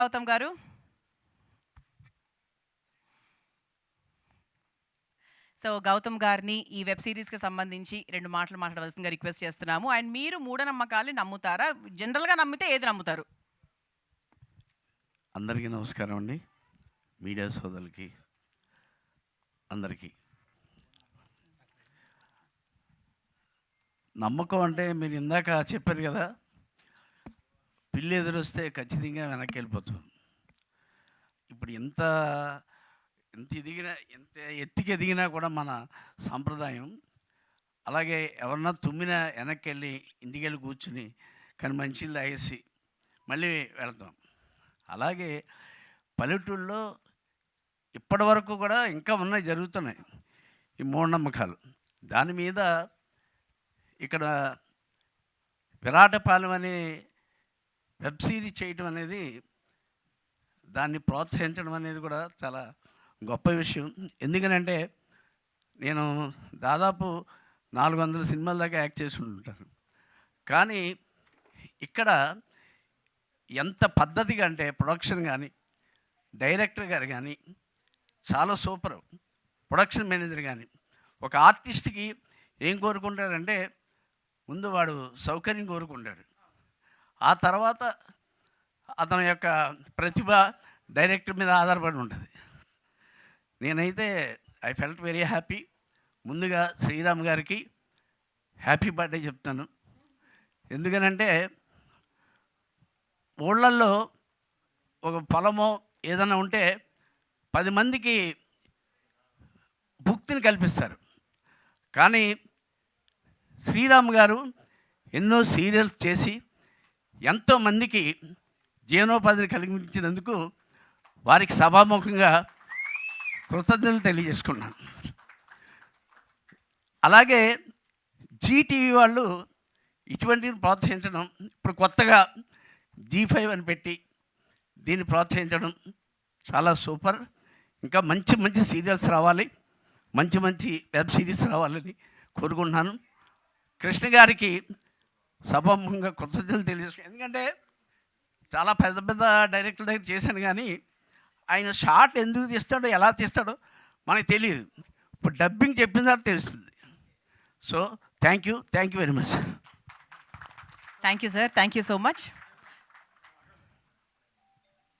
గౌతమ్ గారు. సో గౌతమ్ గారిని ఈ వెబ్ సిరీస్‌కి సంబంధించి 2 మాటలు మాట్లాడవలసిందిగా రిక్వెస్ట్ చేస్తున్నాము. అండ్ మీరు మూఢనమ్మకాల్ని నమ్ముతారా? జనరల్‌గా నమ్మితే ఏది నమ్ముతారు? అందరికీ నమస్కారం అండి. మీడియా సోదరులకి అందరికీ. నమ్మకం అంటే మీరు ఇందాక చెప్పారు కదా, పిల్లి ఎదురొస్తే ఖచ్చితంగా వెనక్కి వెళ్ళిపోతాం. ఇప్పుడు ఎంత ఎత్తుకి ఎదిగినా కూడా మన సాంప్రదాయం. అలాగే ఎవరన్నా తుమ్మినా వెనక్కి వెళ్ళి ఇంటికి వెళ్ళి కూర్చుని కానీ మంచిళ్ళు తాగేసి మళ్ళీ వెళతాం. అలాగే పల్లెటూళ్ళలో ఇప్పటి వరకు కూడా ఇంకా ఉన్నాయి, జరుగుతున్నాయి ఈ మూఢనమ్మకాలు. దాని మీద ఇక్కడ విరాటపాలెం అనే వెబ్ సిరీస్ చేయటం అనేది, దాన్ని ప్రోత్సహించడం అనేది కూడా చాలా గొప్ప విషయం. ఎందుకనంటే నేను దాదాపు 400 సినిమాల దాకా యాక్ట్ చేసి ఉంటాను. కానీ ఇక్కడ ఎంత పద్ధతిగా అంటే ప్రొడక్షన్ కానీ, డైరెక్టర్ గారు కానీ చాలా సూపర్. ప్రొడక్షన్ మేనేజర్ కానీ ఒక ఆర్టిస్ట్కి ఏం కోరుకుంటాడంటే ముందు వాడు సౌకర్యం కోరుకుంటాడు. ఆ తర్వాత అతని యొక్క ప్రతిభ డైరెక్టర్ మీద ఆధారపడి ఉంటుంది. నేనైతే ఐ ఫెల్ట్ వెరీ హ్యాపీ. ముందుగా శ్రీరామ్ గారికి హ్యాపీ బర్త్డే చెప్తాను. ఎందుకనంటే ఊళ్ళల్లో ఒక పొలమో ఏదైనా ఉంటే 10 మందికి భుక్తిని కల్పిస్తారు. కానీ శ్రీరామ్ గారు ఎన్నో సీరియల్స్ చేసి ఎంతోమందికి జీవనోపాధిని కలిగించినందుకు వారికి సభాముఖంగా కృతజ్ఞతలు తెలియజేసుకున్నాను. అలాగే జీటీవీ వాళ్ళు ఇటువంటిని ప్రోత్సహించడం, ఇప్పుడు కొత్తగా G5 అని పెట్టి దీన్ని ప్రోత్సహించడం చాలా సూపర్. ఇంకా మంచి మంచి సీరియల్స్ రావాలి, మంచి మంచి వెబ్ సిరీస్ రావాలని కోరుకుంటున్నాను. కృష్ణ గారికి సభాముఖంగా కృతజ్ఞతలు తెలియజేసుకున్నాను. ఎందుకంటే చాలా పెద్ద పెద్ద డైరెక్టర్ దగ్గర చేశాను, కానీ ఆయన షార్ట్ ఎందుకు తీస్తాడో ఎలా తీస్తాడో మనకు తెలియదు. ఇప్పుడు డబ్బింగ్ చెప్పిన తర్వాత తెలుస్తుంది. So thank you very much. Thank you sir. Thank you so much.